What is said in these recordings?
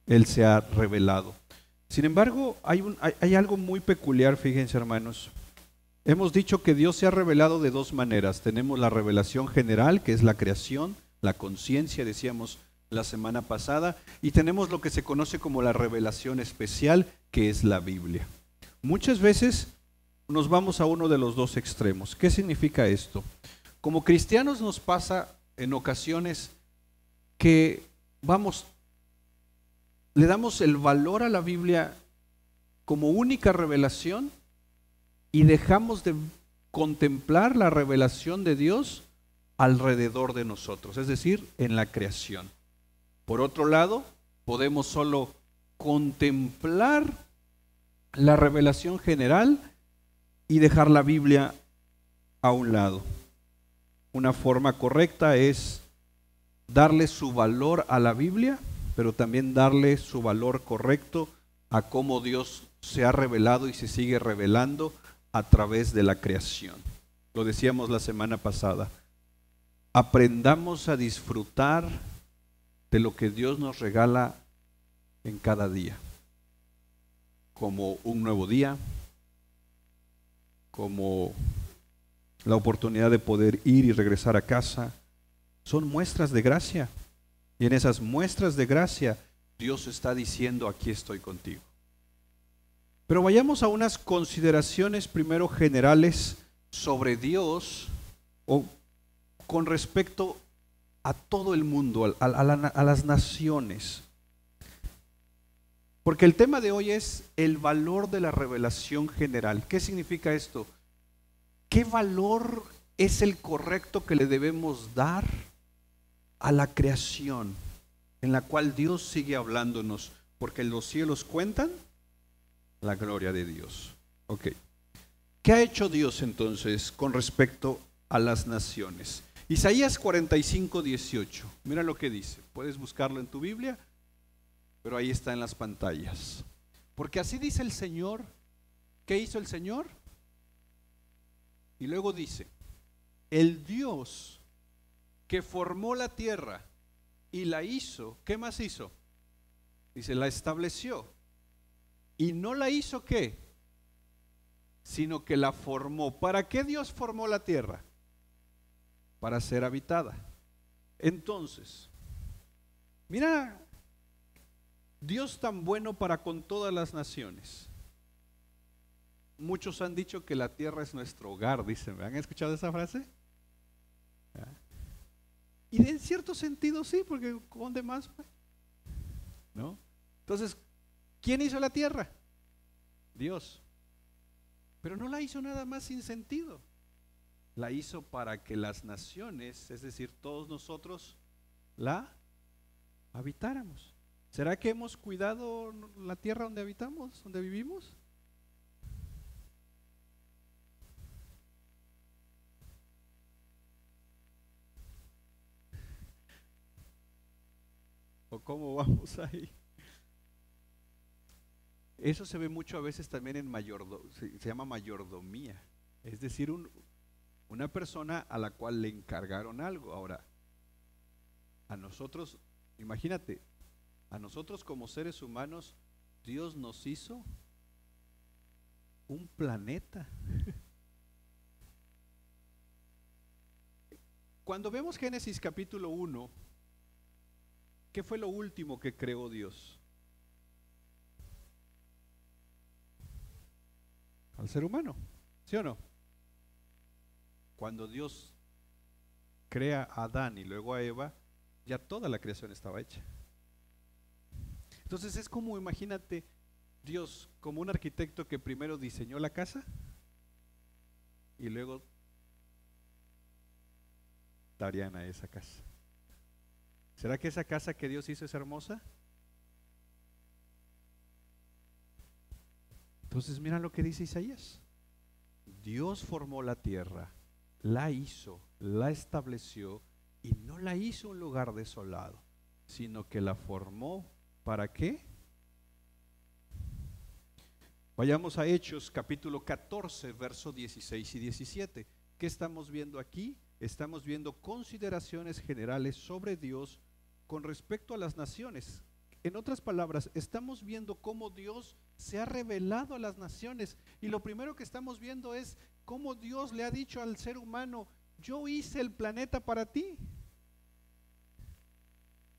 Él se ha revelado. Sin embargo, hay algo muy peculiar, fíjense hermanos. Hemos dicho que Dios se ha revelado de dos maneras. Tenemos la revelación general, que es la creación, la conciencia, decíamos la semana pasada, y tenemos lo que se conoce como la revelación especial, que es la Biblia. Muchas veces nos vamos a uno de los dos extremos. ¿Qué significa esto? Como cristianos nos pasa en ocasiones que le damos el valor a la Biblia como única revelación y dejamos de contemplar la revelación de Dios alrededor de nosotros, es decir, en la creación. Por otro lado, podemos solo contemplar la revelación general y dejar la Biblia a un lado. Una forma correcta es darle su valor a la Biblia, pero también darle su valor correcto a cómo Dios se ha revelado y se sigue revelando a través de la creación. Lo decíamos la semana pasada. Aprendamos a disfrutar de lo que Dios nos regala en cada día, como un nuevo día, como la oportunidad de poder ir y regresar a casa. Son muestras de gracia. Y en esas muestras de gracia, Dios está diciendo, aquí estoy contigo. Pero vayamos a unas consideraciones primero generales sobre Dios o con respecto a todo el mundo, a las naciones. Porque el tema de hoy es el valor de la revelación general. ¿Qué significa esto? ¿Qué valor es el correcto que le debemos dar a la creación en la cual Dios sigue hablándonos? Porque los cielos cuentan la gloria de Dios. Ok. ¿Qué ha hecho Dios entonces con respecto a las naciones? Isaías 45:18. Mira lo que dice. Puedes buscarlo en tu Biblia, pero ahí está en las pantallas. Porque así dice el Señor. ¿Qué hizo el Señor? Y luego dice, el Dios que formó la tierra y la hizo, ¿qué más hizo? Dice, la estableció. Y no la hizo ¿qué? Sino que la formó. ¿Para qué Dios formó la tierra? Para ser habitada. Entonces, mira, Dios tan bueno para con todas las naciones. Muchos han dicho que la tierra es nuestro hogar, dicen. ¿Han escuchado esa frase? Y en cierto sentido sí, porque ¿dónde más? ¿No? Entonces, ¿quién hizo la tierra? Dios. Pero no la hizo nada más sin sentido. La hizo para que las naciones, es decir, todos nosotros, la habitáramos. ¿Será que hemos cuidado la tierra donde habitamos, donde vivimos? ¿O cómo vamos ahí? Eso se ve mucho a veces también en se llama mayordomía. Es decir, una persona a la cual le encargaron algo. Ahora, a nosotros, imagínate, a nosotros como seres humanos, Dios nos hizo un planeta. Cuando vemos Génesis capítulo 1, ¿qué fue lo último que creó Dios? Al ser humano, ¿sí o no? Cuando Dios crea a Adán y luego a Eva, ya toda la creación estaba hecha. Entonces es como, imagínate, Dios como un arquitecto que primero diseñó la casa y luego darían a esa casa. ¿Será que esa casa que Dios hizo es hermosa? Entonces mira lo que dice Isaías. Dios formó la tierra, la hizo, la estableció y no la hizo un lugar desolado, sino que la formó ¿para qué? Vayamos a Hechos capítulo 14, versos 16 y 17. ¿Qué estamos viendo aquí? Estamos viendo consideraciones generales sobre Dios con respecto a las naciones. En otras palabras, estamos viendo cómo Dios se ha revelado a las naciones y lo primero que estamos viendo es cómo Dios le ha dicho al ser humano: yo hice el planeta para ti.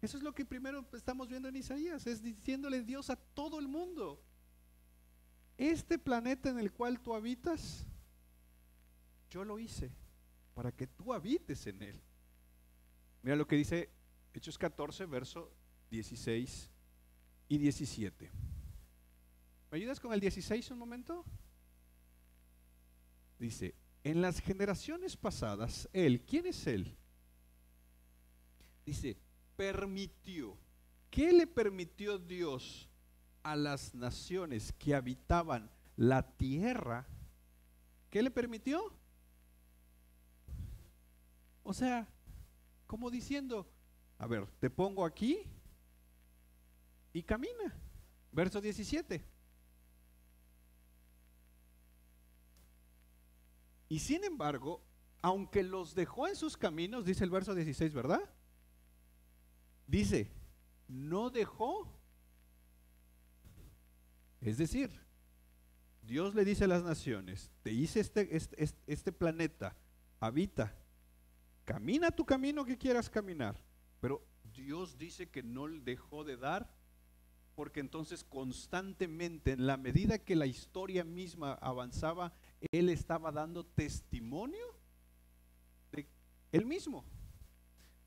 Eso es lo que primero estamos viendo en Isaías, es diciéndole Dios a todo el mundo: este planeta en el cual tú habitas, yo lo hice para que tú habites en él. Mira lo que dice Hechos 14, verso 16 y 17. ¿Me ayudas con el 16 un momento? Dice: en las generaciones pasadas, Él, ¿quién es Él? Dice, permitió. ¿Qué le permitió Dios a las naciones que habitaban la tierra? ¿Qué le permitió? O sea, como diciendo, a ver, te pongo aquí y camina. Verso 17. Y sin embargo, aunque los dejó en sus caminos, dice el verso 16, ¿verdad? Dice, no dejó. Es decir, Dios le dice a las naciones: te hice este planeta, habita, camina tu camino que quieras caminar. Pero Dios dice que no le dejó de dar, porque entonces constantemente, en la medida que la historia misma avanzaba, Él estaba dando testimonio de Él mismo.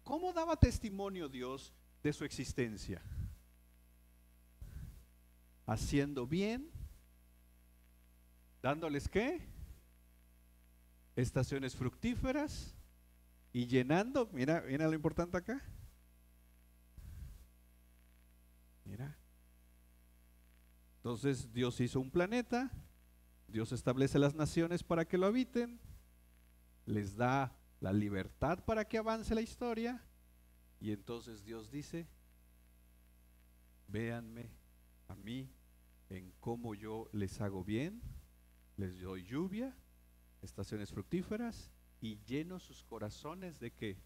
¿Cómo daba testimonio Dios de su existencia? Haciendo bien, dándoles ¿qué? Estaciones fructíferas y llenando. Mira lo importante acá. Mira. Entonces Dios hizo un planeta, Dios establece las naciones para que lo habiten, les da la libertad para que avance la historia, y entonces Dios dice: véanme a mí en cómo yo les hago bien, les doy lluvia, estaciones fructíferas, y lleno sus corazones de ¿qué?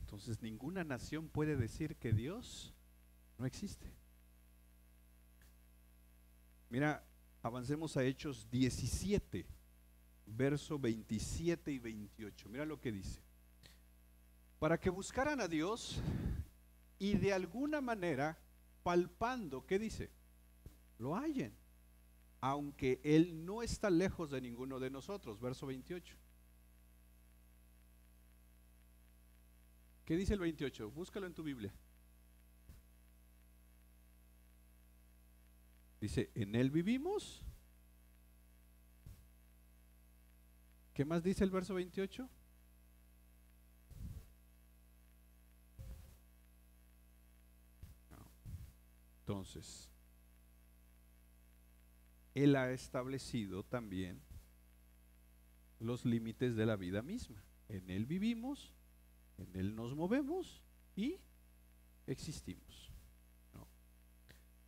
Entonces ninguna nación puede decir que Dios no existe. Mira, avancemos a Hechos 17, verso 27 y 28. Mira lo que dice: para que buscaran a Dios y de alguna manera, palpando, ¿qué dice? Lo hallen, aunque Él no está lejos de ninguno de nosotros. Verso 28. ¿Qué dice el 28? Búscalo en tu Biblia. Dice, en Él vivimos. ¿Qué más dice el verso 28? Entonces, Él ha establecido también los límites de la vida misma. En Él vivimos, en Él nos movemos y existimos. ¿No?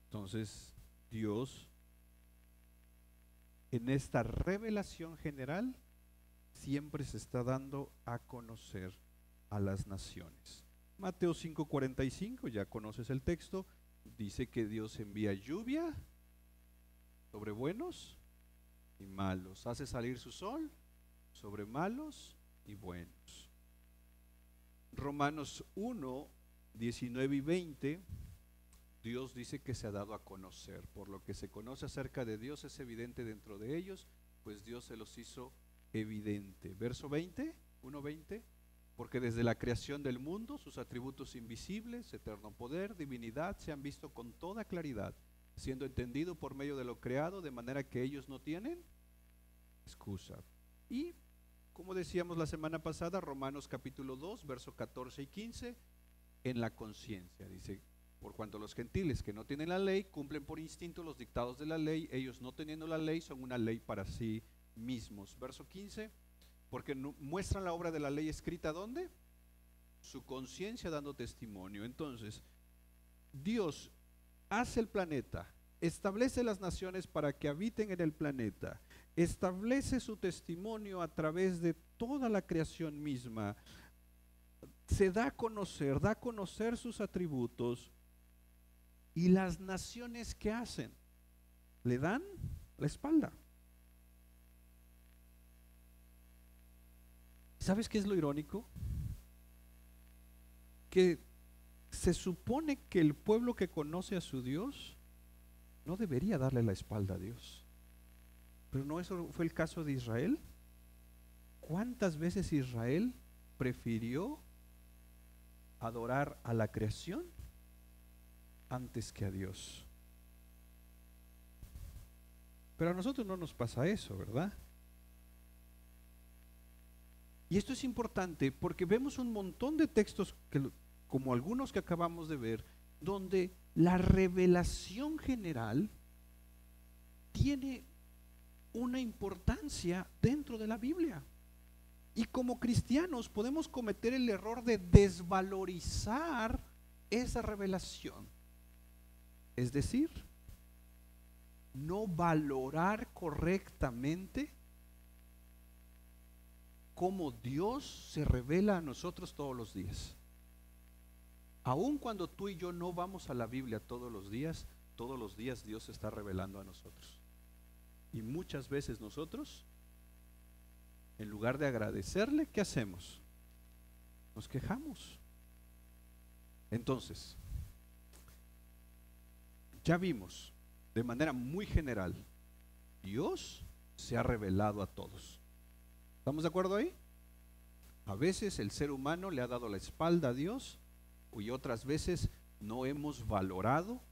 Entonces, Dios, en esta revelación general, siempre se está dando a conocer a las naciones. Mateo 5:45, ya conoces el texto, dice que Dios envía lluvia sobre buenos y malos, hace salir su sol sobre malos y buenos. Romanos 1:19 y 20, Dios dice que se ha dado a conocer. Por lo que se conoce acerca de Dios es evidente dentro de ellos, pues Dios se los hizo evidente. Verso 20, 1:20, porque desde la creación del mundo sus atributos invisibles, eterno poder, divinidad, se han visto con toda claridad, siendo entendido por medio de lo creado, de manera que ellos no tienen excusa. Y como decíamos la semana pasada, Romanos capítulo 2, verso 14 y 15, en la conciencia, dice, por cuanto los gentiles que no tienen la ley cumplen por instinto los dictados de la ley, ellos no teniendo la ley son una ley para sí mismos. Verso 15, porque muestran la obra de la ley escrita ¿dónde? Su conciencia dando testimonio. Entonces, Dios hace el planeta, establece las naciones para que habiten en el planeta, establece su testimonio a través de toda la creación misma, se da a conocer sus atributos, y las naciones, ¿qué hacen? Le dan la espalda. ¿Sabes qué es lo irónico? Que se supone que el pueblo que conoce a su Dios no debería darle la espalda a Dios. Pero no, eso fue el caso de Israel. ¿Cuántas veces Israel prefirió adorar a la creación antes que a Dios? Pero a nosotros no nos pasa eso, ¿verdad? Y esto es importante porque vemos un montón de textos, como algunos que acabamos de ver, donde la revelación general tiene una importancia dentro de la Biblia. Y como cristianos podemos cometer el error de desvalorizar esa revelación. Es decir, no valorar correctamente cómo Dios se revela a nosotros todos los días. Aun cuando tú y yo no vamos a la Biblia todos los días Dios se está revelando a nosotros. Y muchas veces nosotros, en lugar de agradecerle, ¿qué hacemos? Nos quejamos. Entonces, ya vimos de manera muy general, Dios se ha revelado a todos. ¿Estamos de acuerdo ahí? A veces el ser humano le ha dado la espalda a Dios, y otras veces no hemos valorado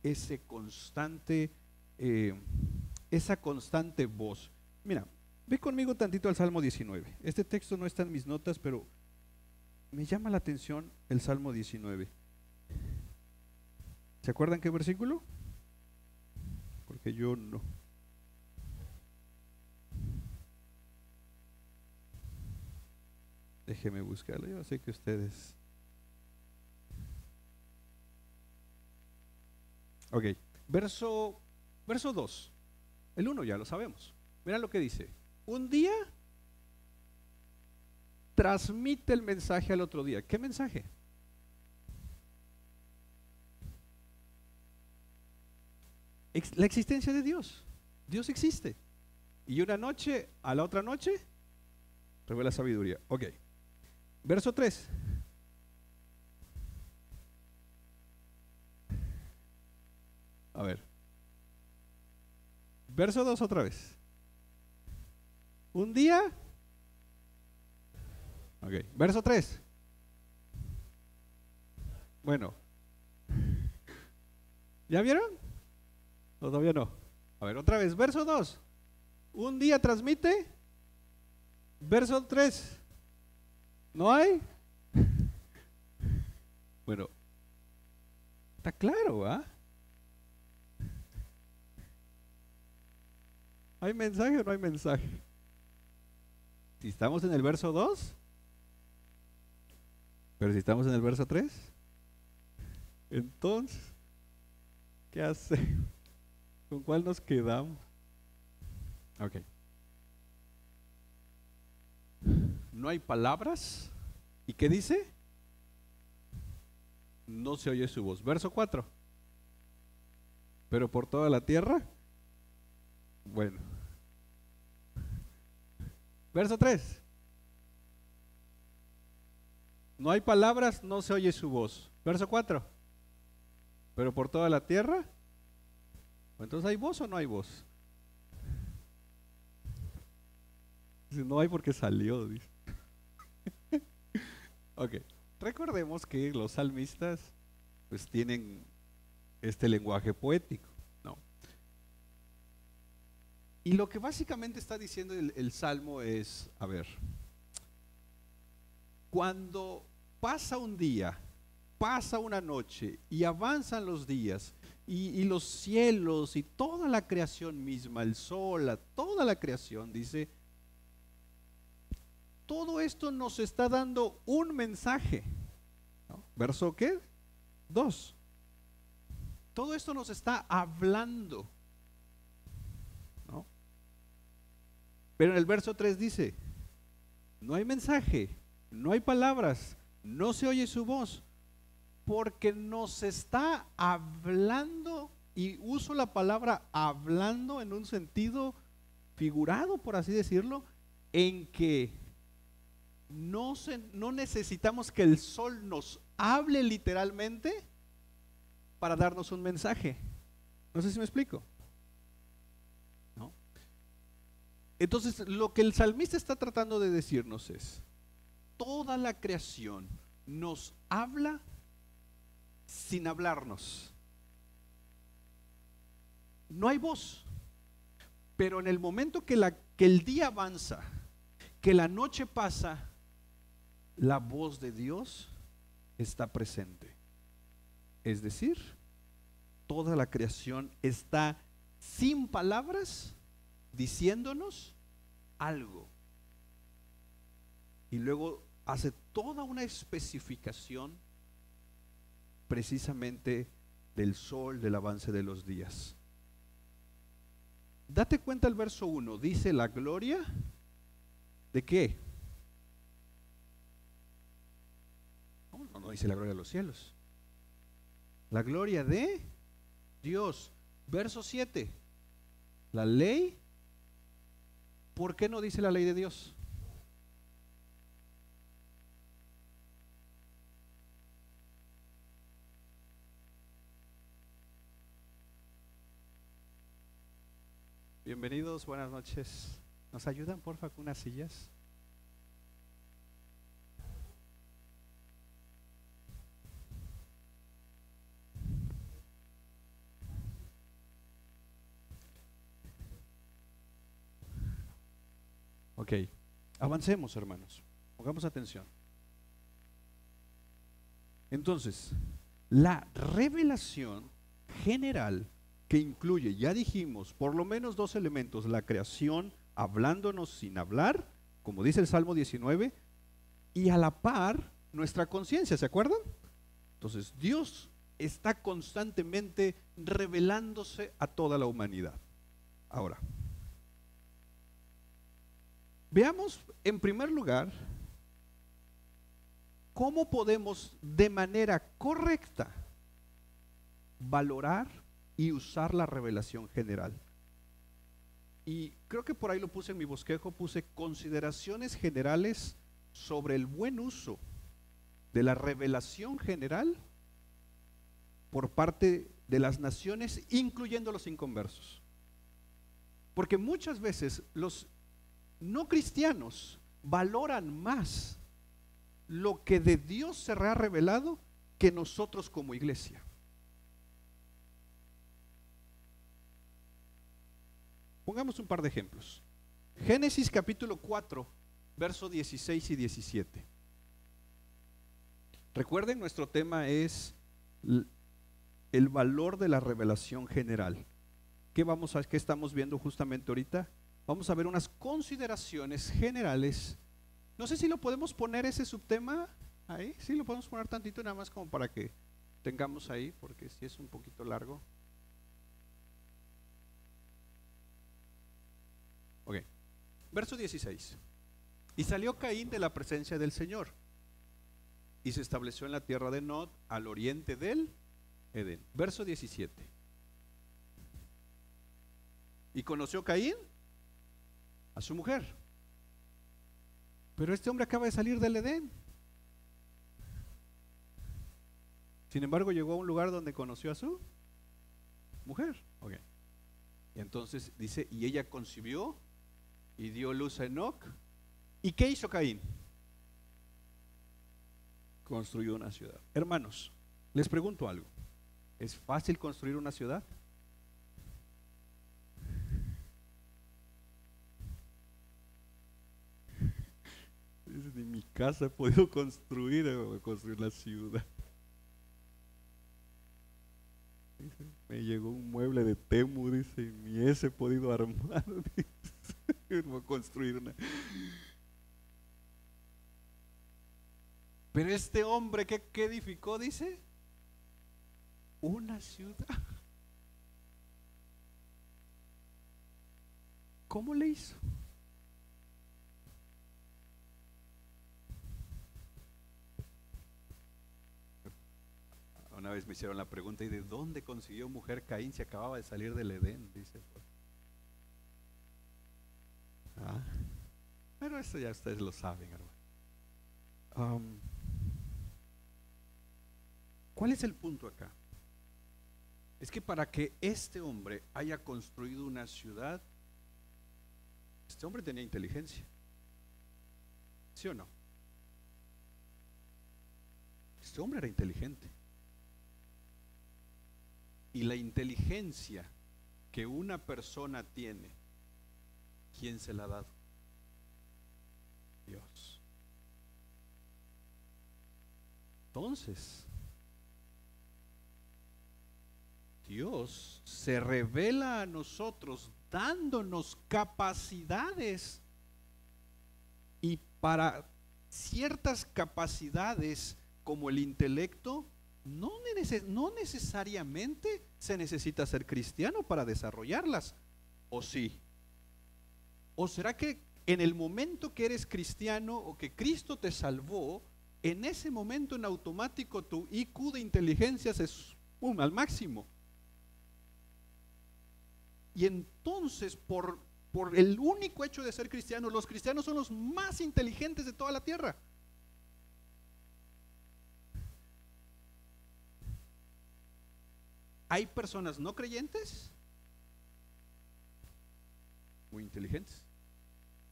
esa constante voz. Mira, ve conmigo tantito al Salmo 19. Este texto no está en mis notas, pero me llama la atención el Salmo 19. ¿Se acuerdan qué versículo? Porque yo no. Déjeme buscarlo, yo sé que ustedes... Ok, verso 2. El 1 ya lo sabemos. Mira lo que dice. Un día transmite el mensaje al otro día. ¿Qué mensaje? La existencia de Dios. Dios existe. Y una noche a la otra noche revela sabiduría. Ok. Verso 3. A ver. Verso 2 otra vez. Un día. Ok. Verso 3. Bueno. ¿Ya vieron? ¿O todavía no? A ver, otra vez. Verso 2. Un día transmite. Verso 3. ¿No hay? Bueno. Está claro, ¿ah? ¿Hay mensaje o no hay mensaje? Si estamos en el verso 2, pero si estamos en el verso 3, entonces, ¿qué hacemos? ¿Con cuál nos quedamos? Ok. No hay palabras. ¿Y qué dice? No se oye su voz. Verso 4. Pero por toda la tierra. Bueno. Verso 3. No hay palabras, no se oye su voz. Verso 4. Pero por toda la tierra. Entonces, ¿hay voz o no hay voz? Dice, no hay porque salió, dice. Ok. Recordemos que los salmistas pues tienen este lenguaje poético, ¿no? Y lo que básicamente está diciendo el Salmo es, a ver, cuando pasa un día, pasa una noche y avanzan los días y los cielos y toda la creación misma, el sol, toda la creación, dice, todo esto nos está dando un mensaje, ¿no? ¿Verso qué? 2. Todo esto nos está hablando, ¿no? Pero en el verso 3 dice, no hay mensaje, no hay palabras, no se oye su voz, porque nos está hablando, y uso la palabra hablando en un sentido figurado, por así decirlo, en que no necesitamos que el sol nos hable literalmente para darnos un mensaje. No sé si me explico, ¿no? Entonces, lo que el salmista está tratando de decirnos es: toda la creación nos habla sin hablarnos. No hay voz, pero en el momento que el día avanza, que la noche pasa, la voz de Dios está presente. Es decir, toda la creación está sin palabras diciéndonos algo. Y luego hace toda una especificación precisamente del sol, del avance de los días. Date cuenta, el verso 1 dice: la gloria ¿de qué? No dice la gloria de los cielos. La gloria de Dios. Verso 7, la ley. ¿Por qué no dice la ley de Dios? Bienvenidos, buenas noches. ¿Nos ayudan, porfa, con unas sillas? Ok, avancemos, hermanos. Pongamos atención. Entonces, la revelación general, que incluye, ya dijimos, por lo menos dos elementos: la creación hablándonos sin hablar, como dice el Salmo 19, y a la par nuestra conciencia, ¿se acuerdan? Entonces, Dios está constantemente revelándose a toda la humanidad. Ahora, veamos en primer lugar cómo podemos de manera correcta valorar y usar la revelación general. Y creo que por ahí lo puse en mi bosquejo, puse consideraciones generales sobre el buen uso de la revelación general por parte de las naciones, incluyendo los inconversos. Porque muchas veces los no cristianos valoran más lo que de Dios se ha revelado que nosotros como iglesia. Pongamos un par de ejemplos. Génesis capítulo 4, versos 16 y 17. Recuerden, nuestro tema es el valor de la revelación general. ¿Qué estamos viendo justamente ahorita? Vamos a ver unas consideraciones generales. No sé si lo podemos poner ese subtema ahí. Sí, lo podemos poner tantito, nada más como para que tengamos ahí, porque sí es un poquito largo. Ok, verso 16. Y salió Caín de la presencia del Señor, y se estableció en la tierra de Nod, al oriente del Edén. Verso 17. Y conoció Caín a su mujer. Pero este hombre acaba de salir del Edén. Sin embargo, llegó a un lugar donde conoció a su mujer. Ok. Y entonces dice: y ella concibió y dio luz a Enoc. ¿Y qué hizo Caín? Construyó una ciudad. Hermanos, les pregunto algo: ¿es fácil construir una ciudad? Ni mi casa he podido construir la ciudad. Dice, me llegó un mueble de Temu, dice, ni ese he podido armar. Dice, voy a construir una. Pero este hombre, ¿qué edificó? Dice, una ciudad. ¿Cómo le hizo? Una vez me hicieron la pregunta, ¿y de dónde consiguió mujer Caín si acababa de salir del Edén? Dice. Ah, pero eso ya ustedes lo saben, hermano. ¿Cuál es el punto acá? Es que para que este hombre haya construido una ciudad, este hombre tenía inteligencia. ¿Sí o no? Este hombre era inteligente. Y la inteligencia que una persona tiene, ¿quién se la ha dado? Dios. Entonces, Dios se revela a nosotros dándonos capacidades, y para ciertas capacidades como el intelecto no necesariamente se necesita ser cristiano para desarrollarlas, ¿o sí? ¿O será que en el momento que eres cristiano o que Cristo te salvó, en ese momento en automático tu IQ de inteligencia se suma al máximo? Y entonces por el único hecho de ser cristiano, los cristianos son los más inteligentes de toda la tierra. Hay personas no creyentes muy inteligentes,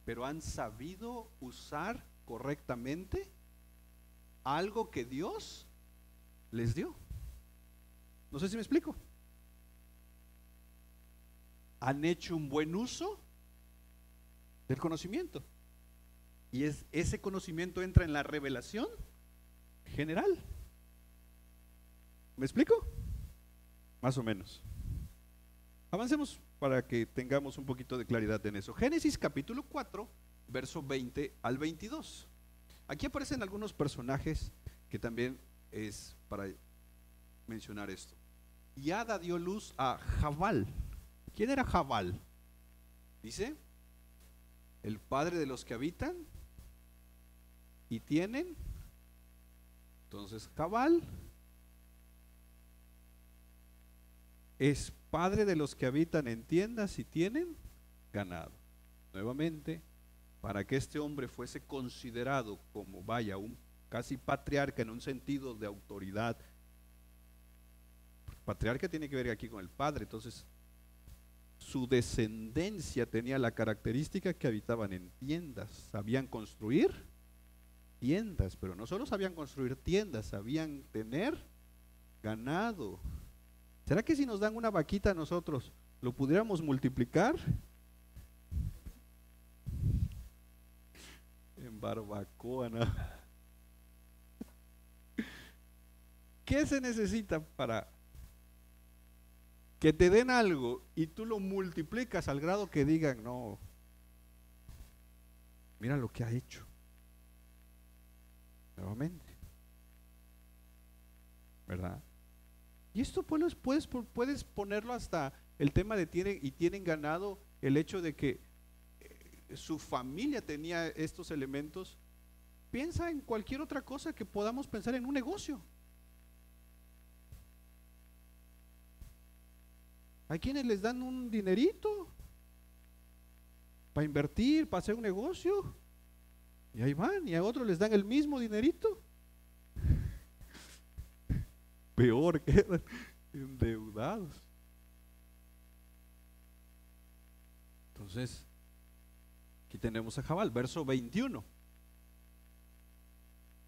pero han sabido usar correctamente algo que Dios les dio. No sé si me explico. Han hecho un buen uso del conocimiento, y ese conocimiento entra en la revelación general. ¿Me explico? Más o menos. Avancemos para que tengamos un poquito de claridad en eso. Génesis capítulo 4, verso 20 al 22. Aquí aparecen algunos personajes que también es para mencionar esto. Y Ada dio luz a Jabal. ¿Quién era Jabal? Dice, el padre de los que habitan y tienen. Entonces Jabal es padre de los que habitan en tiendas y tienen ganado. Nuevamente, para que este hombre fuese considerado como, un casi patriarca en un sentido de autoridad. Patriarca tiene que ver aquí con el padre, entonces su descendencia tenía la característica que habitaban en tiendas, sabían construir tiendas, pero no solo sabían construir tiendas, sabían tener ganado. ¿Será que si nos dan una vaquita a nosotros, lo pudiéramos multiplicar? En barbacoa, ¿no? ¿Qué se necesita para que te den algo y tú lo multiplicas al grado que digan, no, mira lo que ha hecho? Nuevamente, ¿verdad? Y esto puedes ponerlo hasta el tema de tienen ganado, el hecho de que su familia tenía estos elementos. Piensa en cualquier otra cosa que podamos pensar en un negocio. Hay quienes les dan un dinerito para invertir, para hacer un negocio, y ahí van, y a otros les dan el mismo dinerito. Peor, quedan endeudados. Entonces, aquí tenemos a Jabal, verso 21.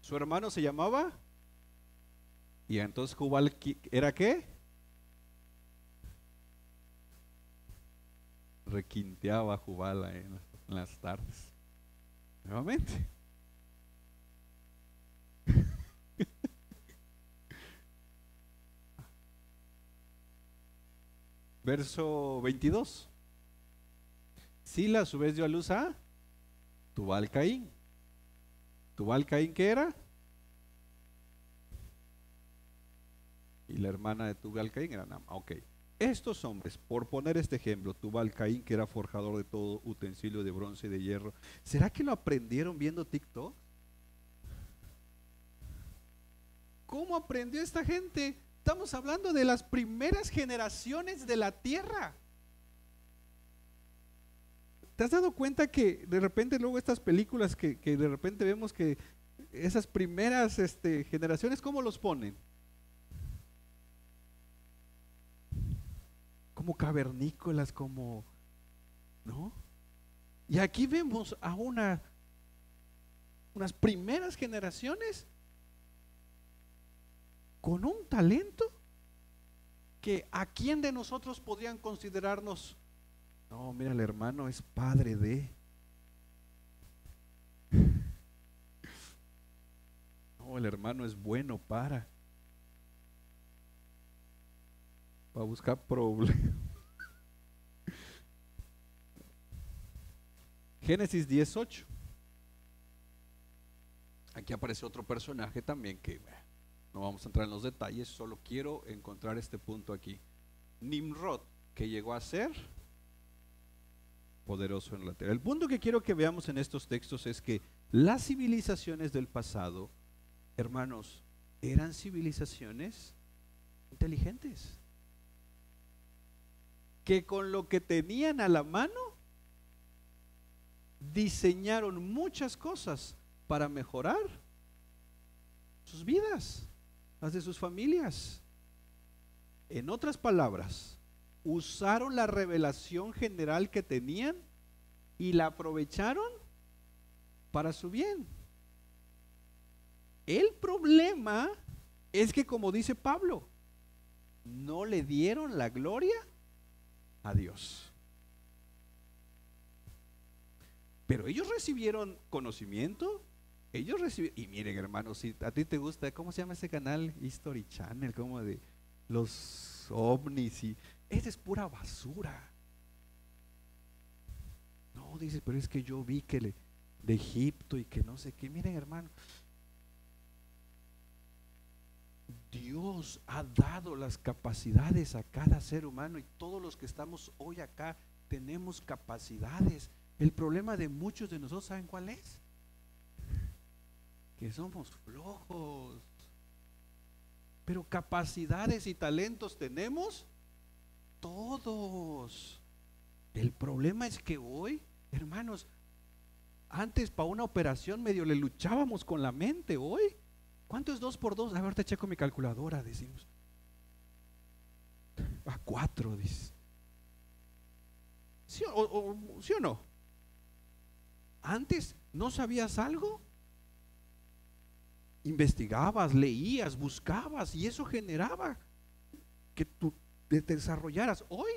Su hermano se llamaba, y entonces Jubal era ¿qué? Requinteaba Jubal en las tardes. Nuevamente. Verso 22. Sila a su vez dio a luz a Tubal Caín. ¿Tubal Caín qué era? Y la hermana de Tubal Caín era Naama. Ok. Estos hombres, por poner este ejemplo, Tubal Caín, que era forjador de todo utensilio de bronce y de hierro, ¿será que lo aprendieron viendo TikTok? ¿Cómo aprendió esta gente? Estamos hablando de las primeras generaciones de la tierra. ¿Te has dado cuenta que de repente luego estas películas que de repente vemos que esas primeras generaciones, ¿cómo los ponen? Como cavernícolas, como, ¿no? Y aquí vemos a unas primeras generaciones con un talento que a quién de nosotros podrían considerarnos, no, mira, el hermano es padre de, no, el hermano es bueno para buscar problemas. Génesis 18. Aquí aparece otro personaje también que no vamos a entrar en los detalles, solo quiero encontrar este punto aquí. Nimrod, que llegó a ser poderoso en la tierra. El punto que quiero que veamos en estos textos es que las civilizaciones del pasado, hermanos, eran civilizaciones inteligentes, que con lo que tenían a la mano diseñaron muchas cosas para mejorar sus vidas, las de sus familias. En otras palabras, usaron la revelación general que tenían y la aprovecharon para su bien. El problema es que, como dice Pablo, no le dieron la gloria a Dios. Pero ellos recibieron conocimiento, ellos recibieron, y miren hermanos, si a ti te gusta, ¿cómo se llama ese canal? History Channel, como de los ovnis, y esa es pura basura. No, dices, pero es que yo vi que de Egipto y que no sé qué. Miren hermano, Dios ha dado las capacidades a cada ser humano y todos los que estamos hoy acá tenemos capacidades. El problema de muchos de nosotros, ¿saben cuál es? Que somos flojos. Pero capacidades y talentos tenemos todos. El problema es que hoy, hermanos, antes para una operación medio le luchábamos con la mente. Hoy, ¿cuánto es 2 por 2? A ver, ahorita checo mi calculadora, decimos. A 4, dice. ¿Sí ¿sí o no? Antes, ¿no sabías algo? Investigabas, leías, buscabas y eso generaba que tú te desarrollaras. Hoy,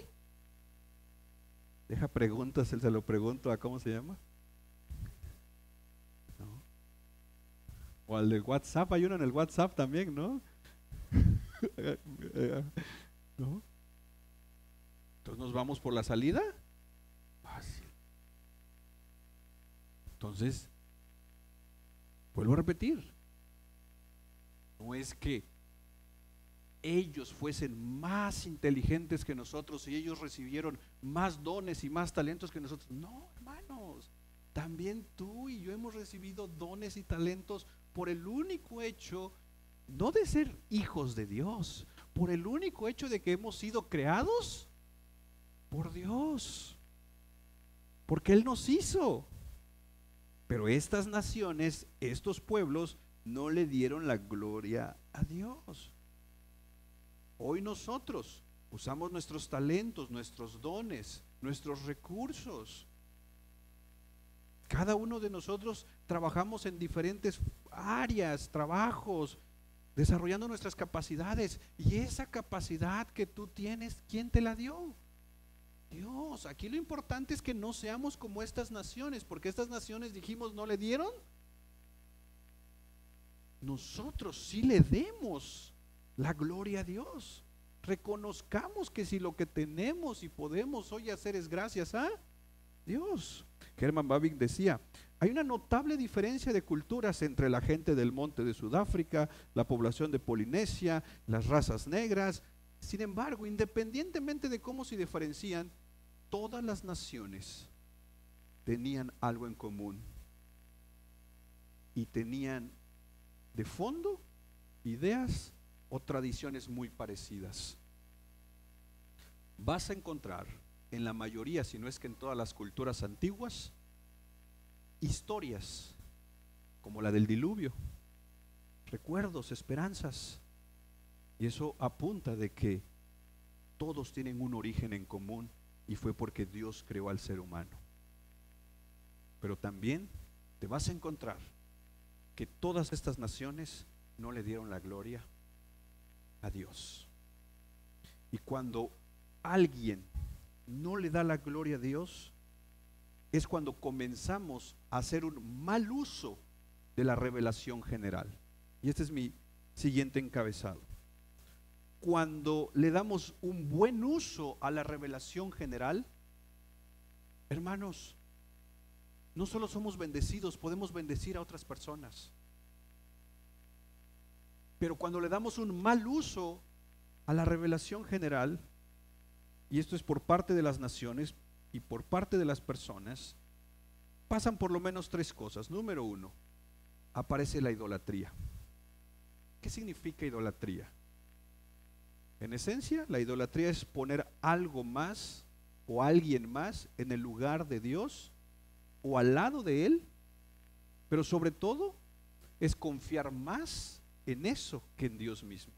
deja preguntas, se lo pregunto a ¿cómo se llama? ¿No? O al del WhatsApp, hay uno en el WhatsApp también, ¿no? ¿No? Entonces nos vamos por la salida. Fácil. Entonces, vuelvo a repetir, no es que ellos fuesen más inteligentes que nosotros y ellos recibieron más dones y más talentos que nosotros. No, hermanos, también tú y yo hemos recibido dones y talentos por el único hecho, no de ser hijos de Dios, por el único hecho de que hemos sido creados por Dios, porque Él nos hizo. Pero estas naciones, estos pueblos, no le dieron la gloria a Dios. Hoy nosotros usamos nuestros talentos, nuestros dones, nuestros recursos. Cada uno de nosotros trabajamos en diferentes áreas, trabajos, desarrollando nuestras capacidades. Y esa capacidad que tú tienes, ¿quién te la dio? Dios. Aquí lo importante es que no seamos como estas naciones, porque estas naciones, dijimos, no le dieron. Nosotros sí le demos la gloria a Dios. Reconozcamos que si lo que tenemos y podemos hoy hacer es gracias a Dios. Herman Bavinck decía, hay una notable diferencia de culturas entre la gente del monte de Sudáfrica, la población de Polinesia, las razas negras. Sin embargo, independientemente de cómo se diferencian, todas las naciones tenían algo en común y tenían de fondo ideas o tradiciones muy parecidas. Vas a encontrar en la mayoría, si no es que en todas las culturas antiguas, historias como la del diluvio, recuerdos, esperanzas, y eso apunta de que todos tienen un origen en común y fue porque Dios creó al ser humano. Pero también te vas a encontrar que todas estas naciones no le dieron la gloria a Dios. Y cuando alguien no le da la gloria a Dios, es cuando comenzamos a hacer un mal uso de la revelación general. Y este es mi siguiente encabezado. Cuando le damos un buen uso a la revelación general, hermanos, no solo somos bendecidos, podemos bendecir a otras personas. Pero cuando le damos un mal uso a la revelación general, y esto es por parte de las naciones y por parte de las personas, pasan por lo menos tres cosas. Número uno, aparece la idolatría. ¿Qué significa idolatría? En esencia, la idolatría es poner algo más o alguien más en el lugar de Dios o al lado de Él, pero sobre todo es confiar más en eso que en Dios mismo.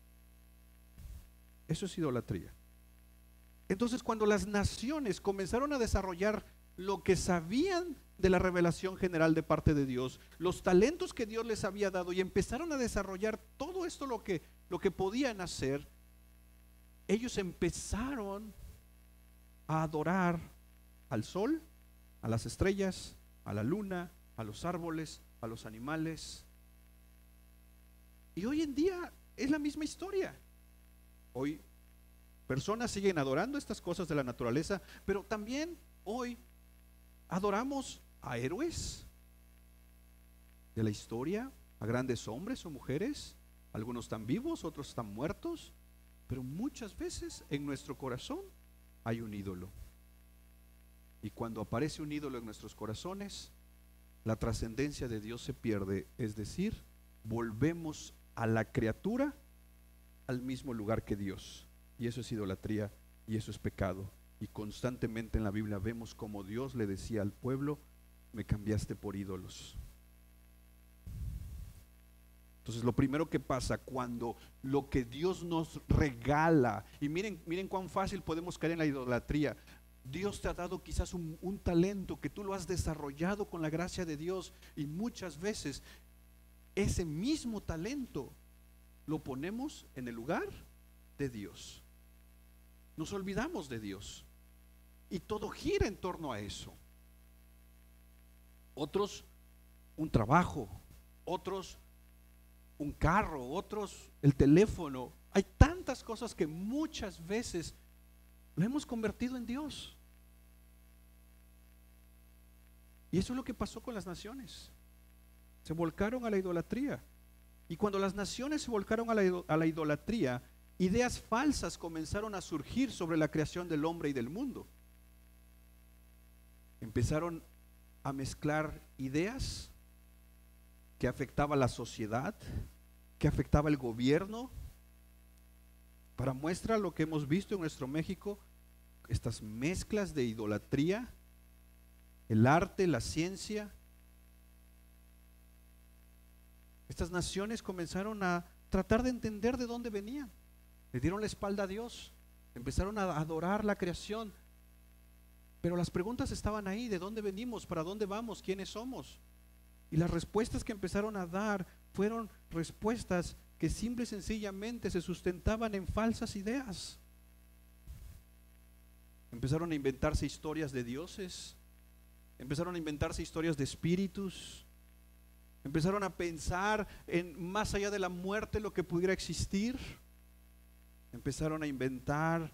Eso es idolatría. Entonces, cuando las naciones comenzaron a desarrollar lo que sabían de la revelación general de parte de Dios, los talentos que Dios les había dado, y empezaron a desarrollar todo esto, lo que podían hacer, ellos empezaron a adorar al sol, a las estrellas, a la luna, a los árboles, a los animales. Y hoy en día es la misma historia. Hoy personas siguen adorando estas cosas de la naturaleza, pero también hoy adoramos a héroes de la historia, a grandes hombres o mujeres. Algunos están vivos, otros están muertos, pero muchas veces en nuestro corazón hay un ídolo. Y cuando aparece un ídolo en nuestros corazones, la trascendencia de Dios se pierde, es decir, volvemos a la criatura al mismo lugar que Dios. Y eso es idolatría y eso es pecado. Y constantemente en la Biblia vemos como Dios le decía al pueblo: me cambiaste por ídolos. Entonces lo primero que pasa cuando lo que Dios nos regala, y miren cuán fácil podemos caer en la idolatría. Dios te ha dado quizás un talento que tú lo has desarrollado con la gracia de Dios, y muchas veces ese mismo talento lo ponemos en el lugar de Dios. Nos olvidamos de Dios y todo gira en torno a eso. Otros un trabajo, otros un carro, otros el teléfono. Hay tantas cosas que muchas veces lo hemos convertido en Dios. Y eso es lo que pasó con las naciones. Se volcaron a la idolatría. Y cuando las naciones se volcaron a la idolatría, ideas falsas comenzaron a surgir sobre la creación del hombre y del mundo. Empezaron a mezclar ideas que afectaban la sociedad, que afectaba el gobierno. Para muestra lo que hemos visto en nuestro México, estas mezclas de idolatría, el arte, la ciencia. Estas naciones comenzaron a tratar de entender de dónde venían. Le dieron la espalda a Dios, empezaron a adorar la creación. Pero las preguntas estaban ahí: ¿de dónde venimos? ¿Para dónde vamos? ¿Quiénes somos? Y las respuestas que empezaron a dar fueron respuestas que simple y sencillamente se sustentaban en falsas ideas. Empezaron a inventarse historias de dioses, empezaron a inventarse historias de espíritus, empezaron a pensar en más allá de la muerte lo que pudiera existir. Empezaron a inventar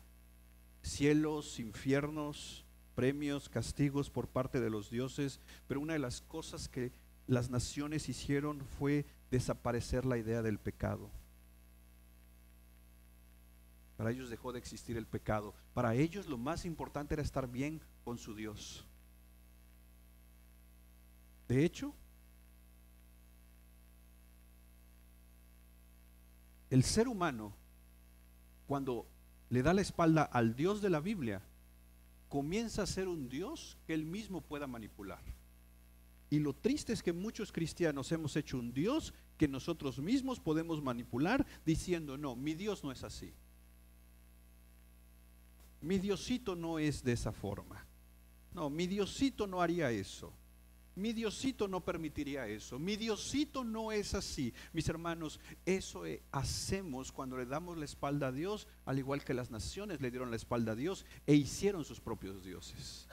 cielos, infiernos, premios, castigos por parte de los dioses. Pero una de las cosas que las naciones hicieron fue desaparecer la idea del pecado. Para ellos dejó de existir el pecado. Para ellos lo más importante era estar bien con su Dios. De hecho, el ser humano, cuando le da la espalda al Dios de la Biblia, comienza a ser un Dios que él mismo pueda manipular. Y lo triste es que muchos cristianos hemos hecho un Dios que nosotros mismos podemos manipular diciendo, no, mi Dios no es así. Mi Diosito no es de esa forma. No, mi Diosito no haría eso. Mi Diosito no permitiría eso. Mi Diosito no es así. Mis hermanos, eso hacemos cuando le damos la espalda a Dios, al igual que las naciones le dieron la espalda a Dios e hicieron sus propios dioses.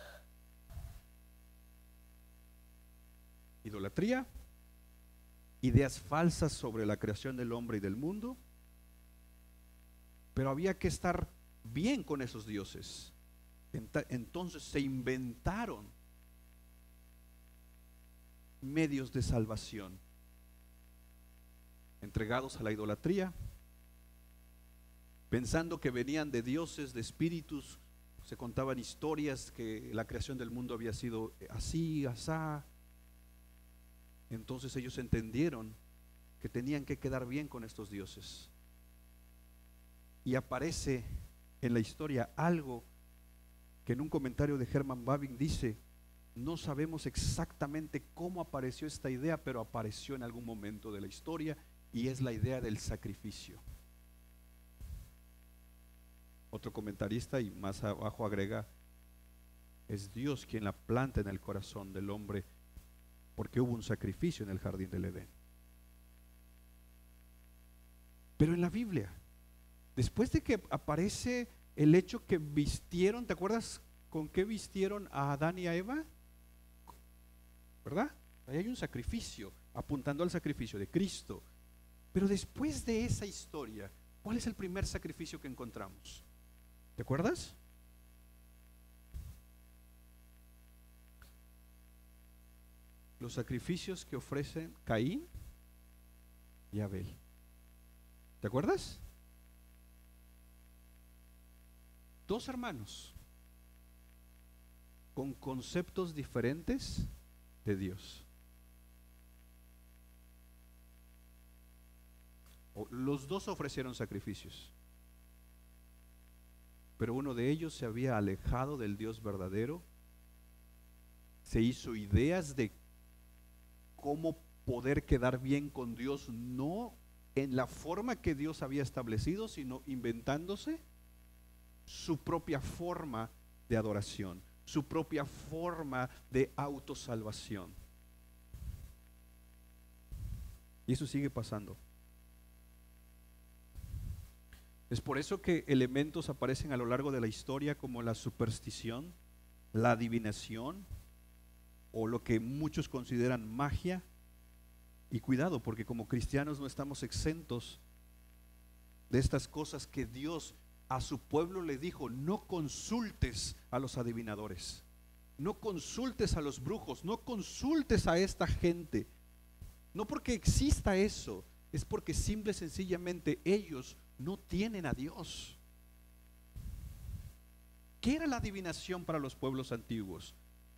Idolatría, ideas falsas sobre la creación del hombre y del mundo, pero había que estar bien con esos dioses. Entonces se inventaron medios de salvación, entregados a la idolatría, pensando que venían de dioses, de espíritus. Se contaban historias que la creación del mundo había sido así, asá. Entonces ellos entendieron que tenían que quedar bien con estos dioses. Y aparece en la historia algo que en un comentario de Herman Bavinck dice: no sabemos exactamente cómo apareció esta idea, pero apareció en algún momento de la historia, y es la idea del sacrificio. Otro comentarista, y más abajo agrega, es Dios quien la planta en el corazón del hombre, porque hubo un sacrificio en el jardín del Edén. Pero en la Biblia, después de que aparece el hecho que vistieron, ¿te acuerdas con qué vistieron a Adán y a Eva? ¿Verdad? Ahí hay un sacrificio, apuntando al sacrificio de Cristo. Pero después de esa historia, ¿cuál es el primer sacrificio que encontramos? ¿Te acuerdas? Los sacrificios que ofrecen Caín y Abel. ¿Te acuerdas? Dos hermanos con conceptos diferentes de Dios. Los dos ofrecieron sacrificios, pero uno de ellos se había alejado del Dios verdadero, se hizo ideas de cómo poder quedar bien con Dios, no en la forma que Dios había establecido, sino inventándose su propia forma de adoración, su propia forma de autosalvación. Y eso sigue pasando. Es por eso que elementos aparecen a lo largo de la historia como la superstición, la adivinación, o lo que muchos consideran magia. Y cuidado, porque como cristianos no estamos exentos de estas cosas que Dios a su pueblo le dijo: no consultes a los adivinadores, no consultes a los brujos, no consultes a esta gente. No porque exista eso, es porque simple y sencillamente ellos no tienen a Dios. ¿Qué era la adivinación para los pueblos antiguos?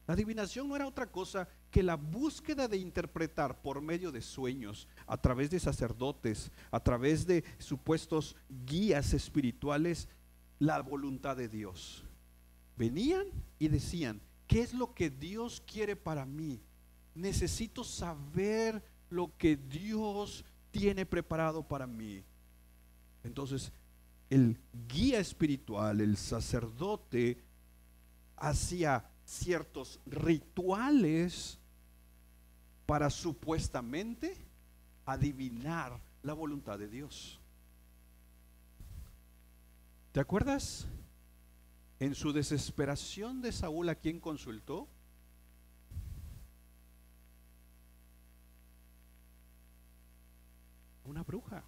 La adivinación no era otra cosa que la búsqueda de interpretar por medio de sueños, a través de sacerdotes, a través de supuestos guías espirituales, la voluntad de Dios. Venían y decían: ¿qué es lo que Dios quiere para mí? Necesito saber lo que Dios tiene preparado para mí. Entonces, el guía espiritual, el sacerdote, hacía ciertos rituales para supuestamente adivinar la voluntad de Dios. ¿Te acuerdas? En su desesperación de Saúl, ¿a quién consultó? Una bruja.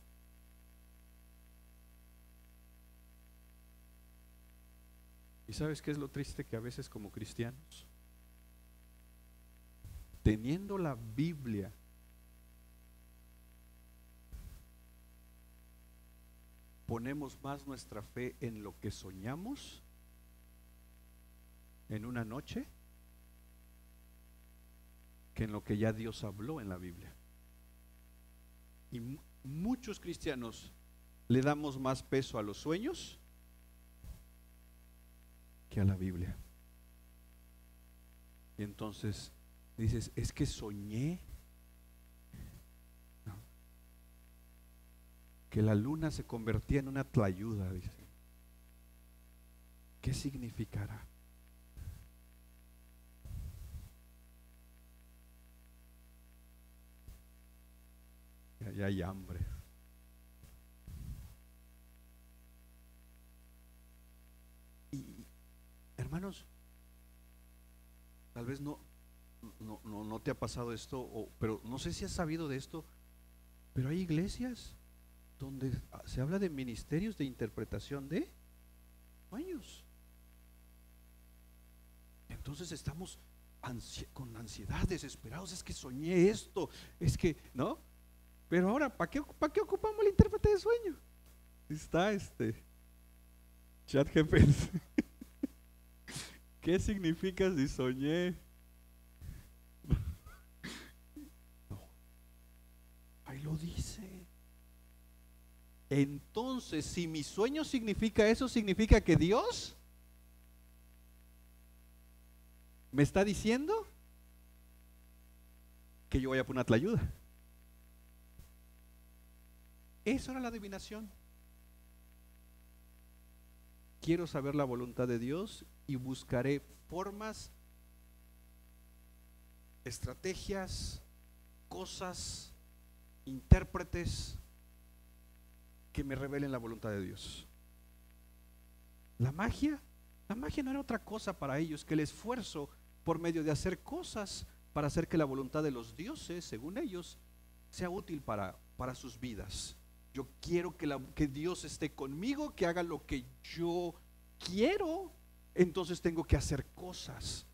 ¿Y sabes qué es lo triste? Que a veces como cristianos, teniendo la Biblia, ponemos más nuestra fe en lo que soñamos en una noche que en lo que ya Dios habló en la Biblia. Y muchos cristianos le damos más peso a los sueños que a la Biblia. Y entonces dices, es que soñé, ¿no?, que la luna se convertía en una tlayuda, dice. ¿Qué significará? Ya hay hambre. Y hermanos, tal vez no te ha pasado esto, pero no sé si has sabido de esto, pero hay iglesias donde se habla de ministerios de interpretación de sueños. Entonces estamos con ansiedad, desesperados, es que soñé esto, es que, ¿no? Pero ahora, ¿para qué ocupamos el intérprete de sueño? Está ChatGPT. ¿Qué significa si soñé? No, ahí lo dice. Entonces, si mi sueño significa eso, significa que Dios me está diciendo que yo voy a poner la ayuda. Eso era la adivinación. Quiero saber la voluntad de Dios y buscaré formas, estrategias, cosas, intérpretes que me revelen la voluntad de Dios. La magia no era otra cosa para ellos que el esfuerzo por medio de hacer cosas para hacer que la voluntad de los dioses, según ellos, sea útil para sus vidas. Yo quiero que Dios esté conmigo, que haga lo que yo quiero, entonces tengo que hacer cosas.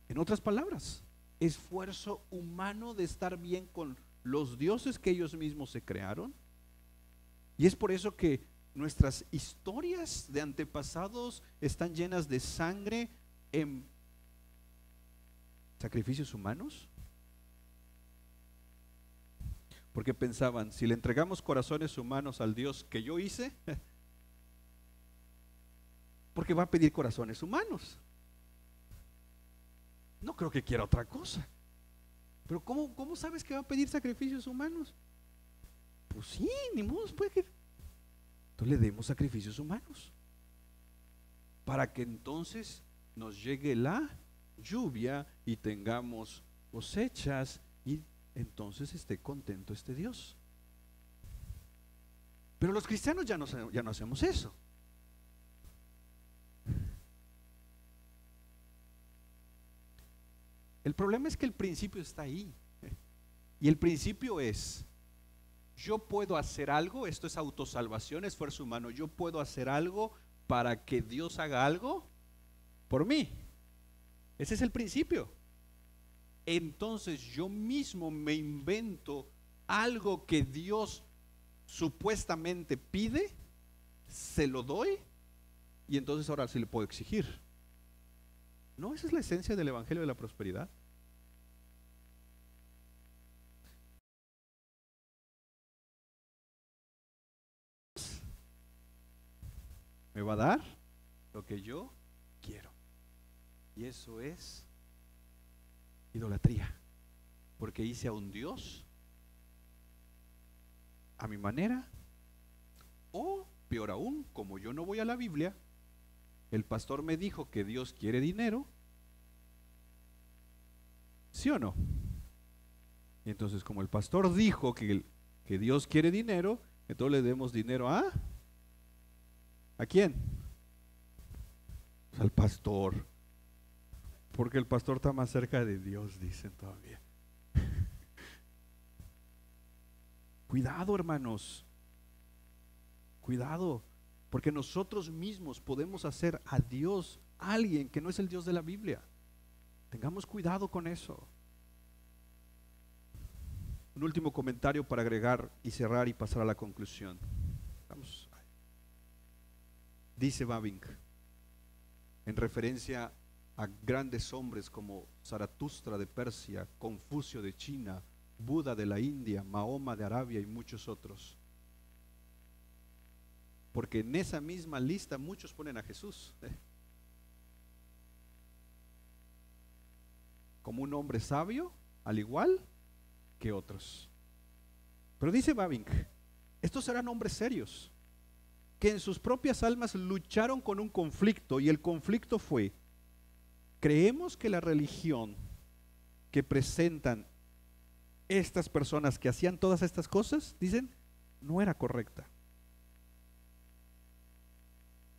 En otras palabras, esfuerzo humano de estar bien con los dioses que ellos mismos se crearon. Y es por eso que nuestras historias de antepasados están llenas de sangre en sacrificios humanos. Porque pensaban, si le entregamos corazones humanos al Dios que yo hice, porque va a pedir corazones humanos. No creo que quiera otra cosa. Pero ¿cómo sabes que va a pedir sacrificios humanos? Pues sí, ni modo, puede que. Entonces le demos sacrificios humanos para que entonces nos llegue la lluvia y tengamos cosechas y entonces esté contento este Dios. Pero los cristianos ya no hacemos eso. El problema es que el principio está ahí. Y el principio es, yo puedo hacer algo, esto es autosalvación, esfuerzo humano, yo puedo hacer algo para que Dios haga algo por mí. Ese es el principio. Entonces yo mismo me invento algo que Dios supuestamente pide, se lo doy y entonces ahora sí le puedo exigir. ¿No? Esa es la esencia del Evangelio de la Prosperidad. Me va a dar lo que yo quiero. Y eso es idolatría. Porque hice a un Dios a mi manera. O peor aún, como yo no voy a la Biblia, el pastor me dijo que Dios quiere dinero. ¿Sí o no? Y entonces, como el pastor dijo que Dios quiere dinero, entonces le demos dinero ¿a quién? Pues al pastor. Porque el pastor está más cerca de Dios, dicen todavía. Cuidado, hermanos. Cuidado. Porque nosotros mismos podemos hacer a Dios alguien que no es el Dios de la Biblia. Tengamos cuidado con eso. Un último comentario para agregar y cerrar y pasar a la conclusión. Vamos. Dice Bavinck, en referencia a grandes hombres como Zaratustra de Persia, Confucio de China, Buda de la India, Mahoma de Arabia y muchos otros. porque en esa misma lista muchos ponen a Jesús como un hombre sabio, al igual que otros. Pero dice Bavinck, estos eran hombres serios, que en sus propias almas lucharon con un conflicto, y el conflicto fue: creemos que la religión que presentan estas personas que hacían todas estas cosas, dicen, no era correcta.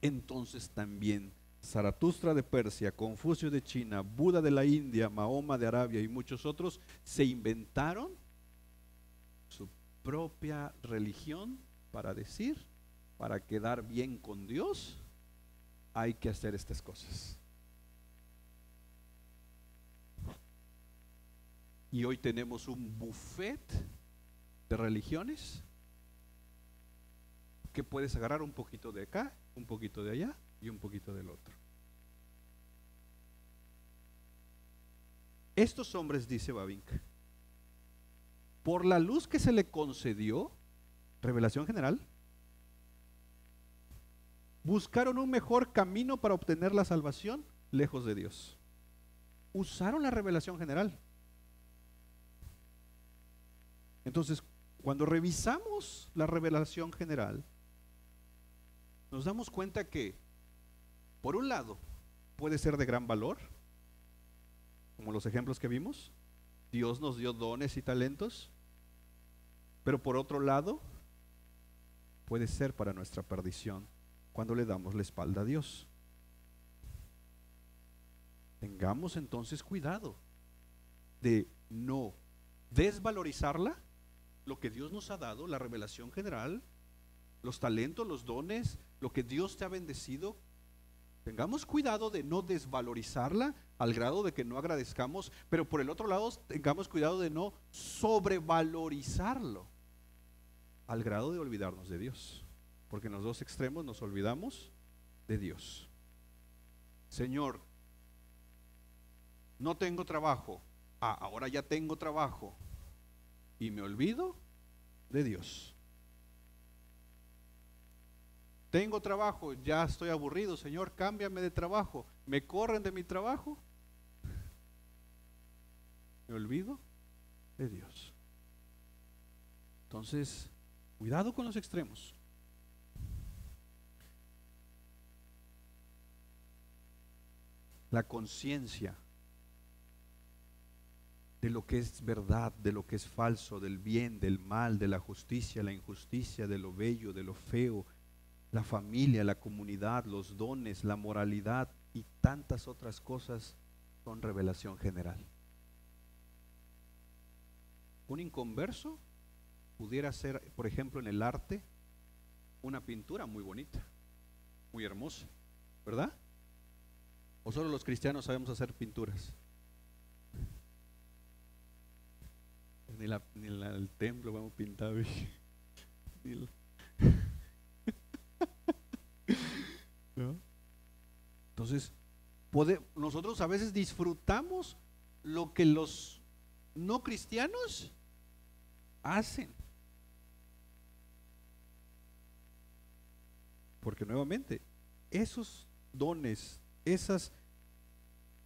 Entonces también Zaratustra de Persia, Confucio de China, Buda de la India, Mahoma de Arabia y muchos otros se inventaron su propia religión para decir, para quedar bien con Dios, hay que hacer estas cosas. Y hoy tenemos un buffet de religiones que puedes agarrar un poquito de acá, un poquito de allá y un poquito del otro. Estos hombres, dice Bavinck, por la luz que se le concedió, revelación general, buscaron un mejor camino para obtener la salvación lejos de Dios. Usaron la revelación general. Entonces, cuando revisamos la revelación general, nos damos cuenta que, por un lado, puede ser de gran valor, como los ejemplos que vimos. Dios nos dio dones y talentos, pero por otro lado, puede ser para nuestra perdición cuando le damos la espalda a Dios. Tengamos entonces cuidado de no desvalorizarla, lo que Dios nos ha dado, la revelación general, los talentos, los dones, lo que Dios te ha bendecido. Tengamos cuidado de no desvalorizarla al grado de que no agradezcamos, pero por el otro lado tengamos cuidado de no sobrevalorizarlo al grado de olvidarnos de Dios, porque en los dos extremos nos olvidamos de Dios. Señor, no tengo trabajo. Ahora ya tengo trabajo y me olvido de Dios. Tengo trabajo, ya estoy aburrido, Señor, cámbiame de trabajo. Me corren de mi trabajo, me olvido de Dios. Entonces, cuidado con los extremos. La conciencia de lo que es verdad, de lo que es falso, del bien, del mal, de la justicia, la injusticia, de lo bello, de lo feo, la familia, la comunidad, los dones, la moralidad y tantas otras cosas son revelación general. Un inconverso pudiera hacer, por ejemplo, en el arte, una pintura muy bonita, muy hermosa, ¿verdad? ¿O solo los cristianos sabemos hacer pinturas? Ni el templo vamos a pintar. ¿No? Entonces, nosotros a veces disfrutamos lo que los no cristianos hacen. Porque nuevamente, esos dones, esas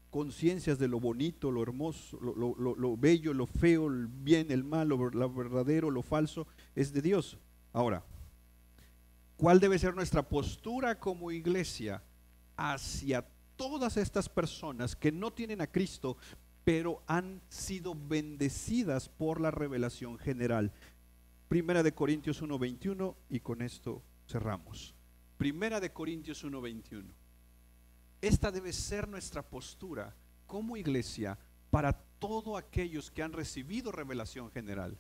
conciencias de lo bonito, lo hermoso, lo bello, lo feo, el bien, el mal, lo verdadero, lo falso, es de Dios. Ahora, ¿cuál debe ser nuestra postura como iglesia hacia todas estas personas que no tienen a Cristo, pero han sido bendecidas por la revelación general? Primera de Corintios 1:21, y con esto cerramos. Primera de Corintios 1:21. Esta debe ser nuestra postura como iglesia para todos aquellos que han recibido revelación general.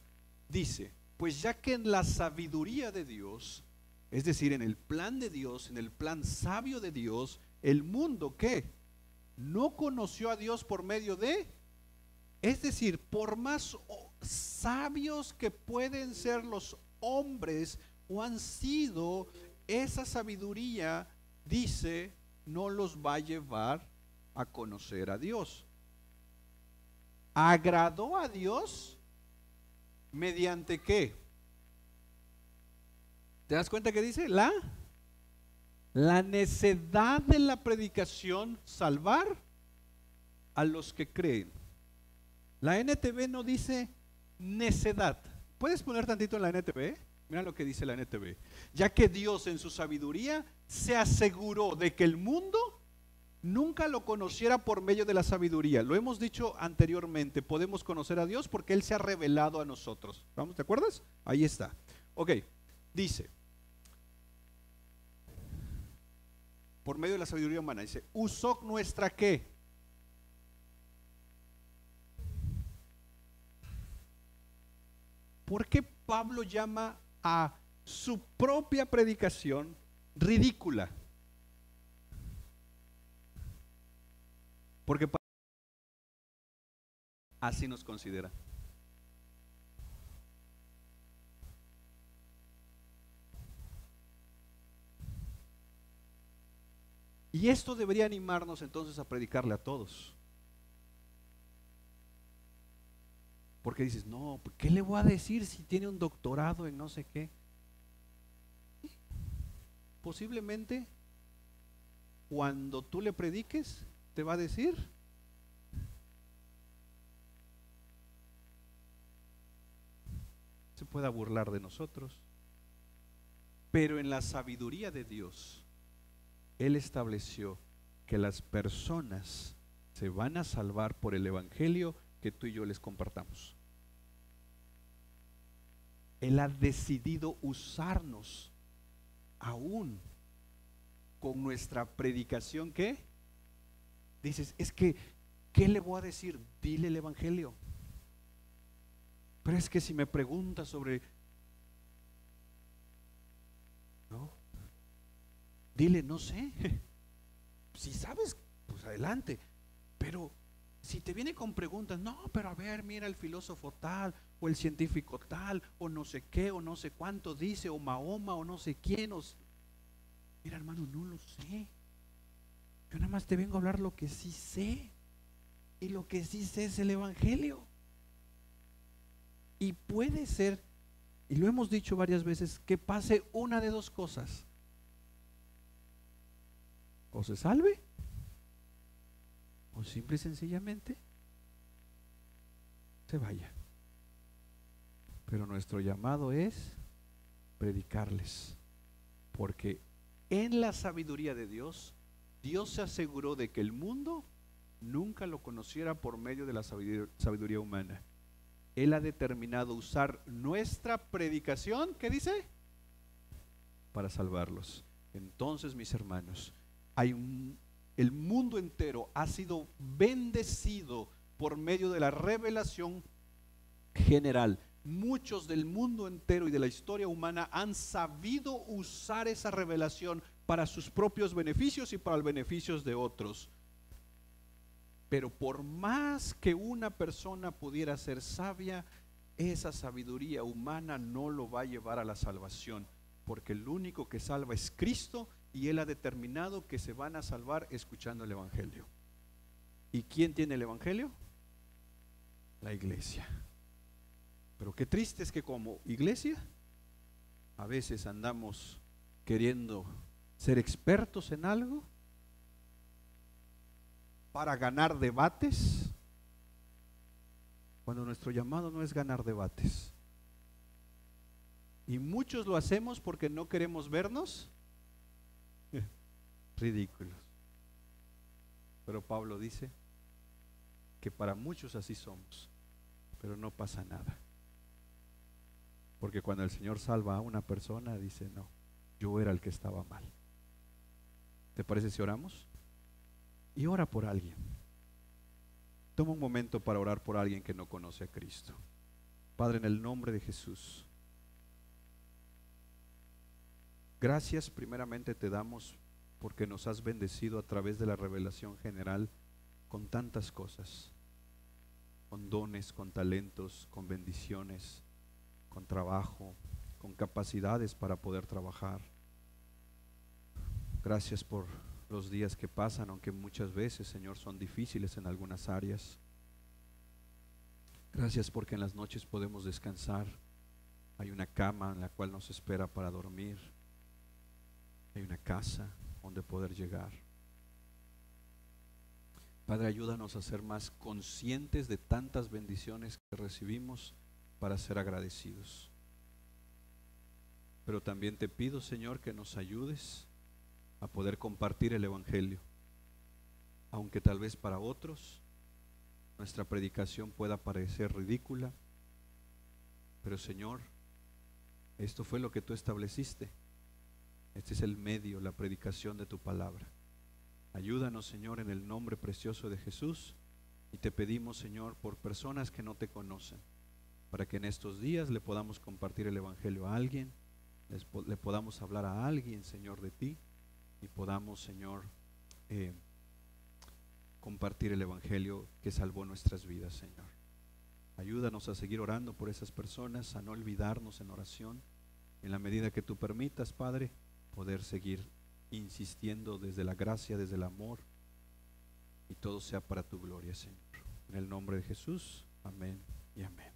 Dice, pues ya que en la sabiduría de Dios, es decir, en el plan de Dios, en el plan sabio de Dios, el mundo, ¿qué? No conoció a Dios por medio de, es decir, por más sabios que pueden ser los hombres o han sido, esa sabiduría, dice, no los va a llevar a conocer a Dios. ¿Agradó a Dios mediante qué? ¿Te das cuenta que dice? La La necedad de la predicación, salvar a los que creen. La NTV no dice necedad. ¿Puedes poner tantito en la NTV? Mira lo que dice la NTV. Ya que Dios en su sabiduría se aseguró de que el mundo nunca lo conociera por medio de la sabiduría. Lo hemos dicho anteriormente, podemos conocer a Dios porque Él se ha revelado a nosotros. ¿Vamos? ¿Te acuerdas? Ahí está. Ok, dice, por medio de la sabiduría humana, dice, usó nuestra ¿qué? ¿Por qué Pablo llama a su propia predicación ridícula? Porque así nos considera. Y esto debería animarnos entonces a predicarle a todos. Porque dices, no, ¿qué le voy a decir si tiene un doctorado en no sé qué? Posiblemente cuando tú le prediques, te va a decir, se pueda burlar de nosotros. Pero en la sabiduría de Dios, Él estableció que las personas se van a salvar por el evangelio que tú y yo les compartamos. Él ha decidido usarnos aún con nuestra predicación. ¿Qué? Dices, es que, ¿qué le voy a decir? Dile el evangelio. Pero es que si me pregunta sobre, no, dile, no sé. Si sabes, pues adelante. Pero si te viene con preguntas, no, pero a ver, mira el filósofo tal, o el científico tal, o no sé qué, o no sé cuánto dice, o Mahoma, o no sé quién. Mira, hermano, no lo sé. Yo nada más te vengo a hablar lo que sí sé. Y lo que sí sé es el evangelio. Y puede ser, y lo hemos dicho varias veces, que pase una de dos cosas. O se salve, o simple y sencillamente se vaya. Pero nuestro llamado es predicarles, porque en la sabiduría de Dios, Dios se aseguró de que el mundo nunca lo conociera por medio de la sabiduría humana. Él ha determinado usar nuestra predicación, ¿qué dice? Para salvarlos. Entonces, mis hermanos, el mundo entero ha sido bendecido por medio de la revelación general. Muchos del mundo entero y de la historia humana han sabido usar esa revelación para sus propios beneficios y para los beneficios de otros. Pero por más que una persona pudiera ser sabia, esa sabiduría humana no lo va a llevar a la salvación, porque el único que salva es Cristo, y Él ha determinado que se van a salvar escuchando el evangelio. ¿Y quién tiene el evangelio? La iglesia. Pero qué triste es que como iglesia a veces andamos queriendo ser expertos en algo para ganar debates, cuando nuestro llamado no es ganar debates. Y muchos lo hacemos porque no queremos vernos ridículos. Pero Pablo dice que para muchos así somos, pero no pasa nada. Porque cuando el Señor salva a una persona, dice, no, yo era el que estaba mal. ¿Te parece si oramos? Y ora por alguien. Toma un momento para orar por alguien que no conoce a Cristo. Padre, en el nombre de Jesús, gracias primeramente te damos porque nos has bendecido a través de la revelación general con tantas cosas, con dones, con talentos, con bendiciones, con trabajo, con capacidades para poder trabajar. Gracias por los días que pasan, aunque muchas veces, Señor, son difíciles en algunas áreas. Gracias porque en las noches podemos descansar. Hay una cama en la cual nos espera para dormir. Hay una casa. donde poder llegar. Padre, ayúdanos a ser más conscientes de tantas bendiciones que recibimos para ser agradecidos. Pero también te pido, Señor, que nos ayudes a poder compartir el Evangelio, aunque tal vez para otros nuestra predicación pueda parecer ridícula, pero Señor, esto fue lo que tú estableciste. Este es el medio, la predicación de tu palabra. Ayúdanos, Señor, en el nombre precioso de Jesús, y te pedimos, Señor, por personas que no te conocen, para que en estos días le podamos compartir el Evangelio a alguien, le podamos hablar a alguien, Señor, de ti, y podamos, Señor, compartir el Evangelio que salvó nuestras vidas, Señor. Ayúdanos a seguir orando por esas personas, a no olvidarnos en oración, en la medida que tú permitas, Padre, poder seguir insistiendo desde la gracia, desde el amor, y todo sea para tu gloria, Señor. En el nombre de Jesús, amén y amén.